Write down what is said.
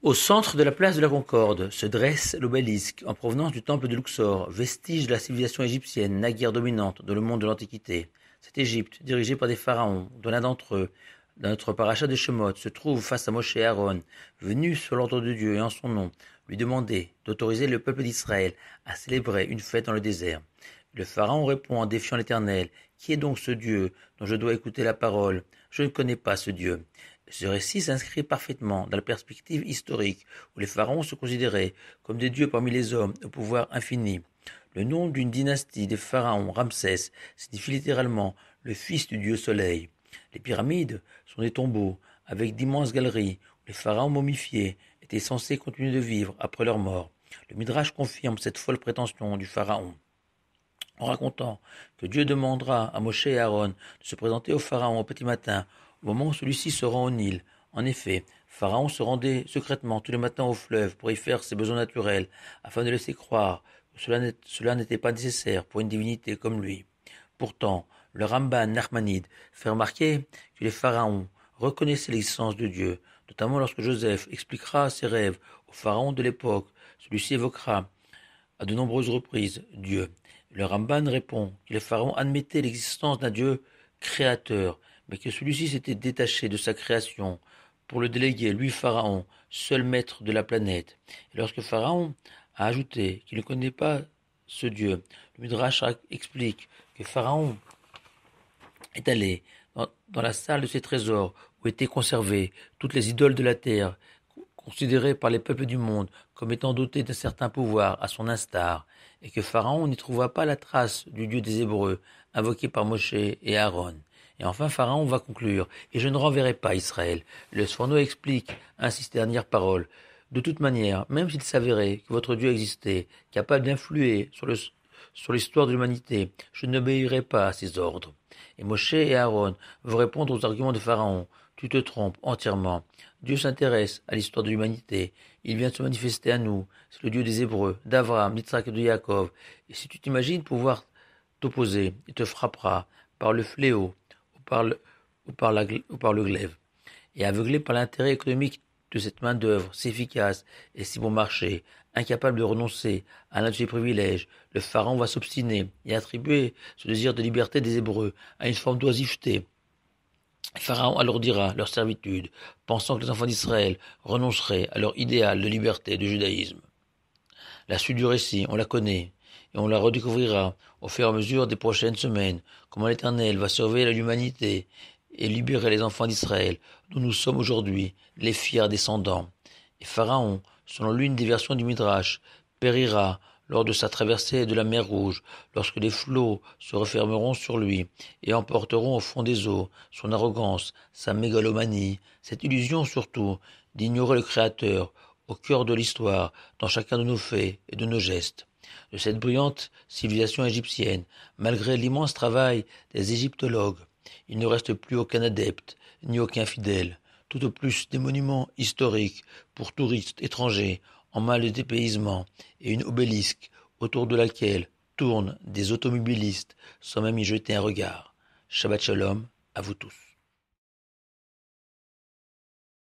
Au centre de la place de la Concorde se dresse l'obélisque en provenance du temple de Luxor, vestige de la civilisation égyptienne naguère dominante dans le monde de l'Antiquité. Cette Égypte, dirigée par des pharaons, dont l'un d'entre eux, dans notre paracha de Shemot, se trouve face à Moshe et Aaron, venus sur l'ordre de Dieu et en son nom, lui demander d'autoriser le peuple d'Israël à célébrer une fête dans le désert. Le pharaon répond en défiant l'Éternel. Qui est donc ce Dieu dont je dois écouter la parole? Je ne connais pas ce Dieu. Ce récit s'inscrit parfaitement dans la perspective historique où les pharaons se considéraient comme des dieux parmi les hommes au pouvoir infini. Le nom d'une dynastie des pharaons, Ramsès, signifie littéralement le fils du dieu soleil. Les pyramides sont des tombeaux avec d'immenses galeries où les pharaons momifiés étaient censés continuer de vivre après leur mort. Le Midrash confirme cette folle prétention du pharaon en racontant que Dieu demandera à Moshe et Aaron de se présenter au Pharaon au petit matin, au moment où celui-ci se rend au Nil. En effet, Pharaon se rendait secrètement tous les matins au fleuve pour y faire ses besoins naturels, afin de laisser croire que cela n'était pas nécessaire pour une divinité comme lui. Pourtant, le Ramban Nachmanide fait remarquer que les pharaons reconnaissaient l'existence de Dieu, notamment lorsque Joseph expliquera ses rêves au pharaon de l'époque. Celui-ci évoquera à de nombreuses reprises Dieu. Le Ramban répond que les pharaons admettaient l'existence d'un Dieu créateur, mais que celui-ci s'était détaché de sa création pour le déléguer, lui Pharaon, seul maître de la planète. Et lorsque Pharaon a ajouté qu'il ne connaît pas ce Dieu, le Midrash explique que Pharaon est allé dans la salle de ses trésors où étaient conservées toutes les idoles de la terre, considérées par les peuples du monde comme étant dotées d'un certain pouvoir à son instar, et que Pharaon n'y trouva pas la trace du Dieu des Hébreux, invoqué par Moshe et Aaron. Et enfin Pharaon va conclure, et je ne renverrai pas Israël. Le Sforno explique ainsi ces dernières paroles. De toute manière, même s'il s'avérait que votre Dieu existait, capable d'influer sur l'histoire de l'humanité, je n'obéirai pas à ses ordres. Et Moshe et Aaron vont répondre aux arguments de Pharaon. Tu te trompes entièrement. Dieu s'intéresse à l'histoire de l'humanité. Il vient se manifester à nous. C'est le Dieu des Hébreux, d'Abraham, d'Isaac et de Jacob. Et si tu t'imagines pouvoir t'opposer, il te frappera par le fléau ou par le glaive. Et aveuglé par l'intérêt économique de cette main-d'œuvre si efficace et si bon marché, incapable de renoncer à l'un de ses privilèges, le pharaon va s'obstiner et attribuer ce désir de liberté des Hébreux à une forme d'oisiveté. Pharaon alourdira leur servitude, pensant que les enfants d'Israël renonceraient à leur idéal de liberté et de judaïsme. La suite du récit, on la connaît, et on la redécouvrira au fur et à mesure des prochaines semaines, comment l'Éternel va surveiller l'humanité et libérer les enfants d'Israël, dont nous sommes aujourd'hui les fiers descendants. Et Pharaon, selon l'une des versions du Midrash, périra lors de sa traversée de la mer Rouge, lorsque les flots se refermeront sur lui et emporteront au fond des eaux son arrogance, sa mégalomanie, cette illusion surtout d'ignorer le Créateur au cœur de l'histoire, dans chacun de nos faits et de nos gestes. De cette brillante civilisation égyptienne, malgré l'immense travail des égyptologues, il ne reste plus aucun adepte, ni aucun fidèle, tout au plus des monuments historiques pour touristes étrangers en mal de dépaysement et une obélisque autour de laquelle tournent des automobilistes sans même y jeter un regard. Shabbat shalom à vous tous.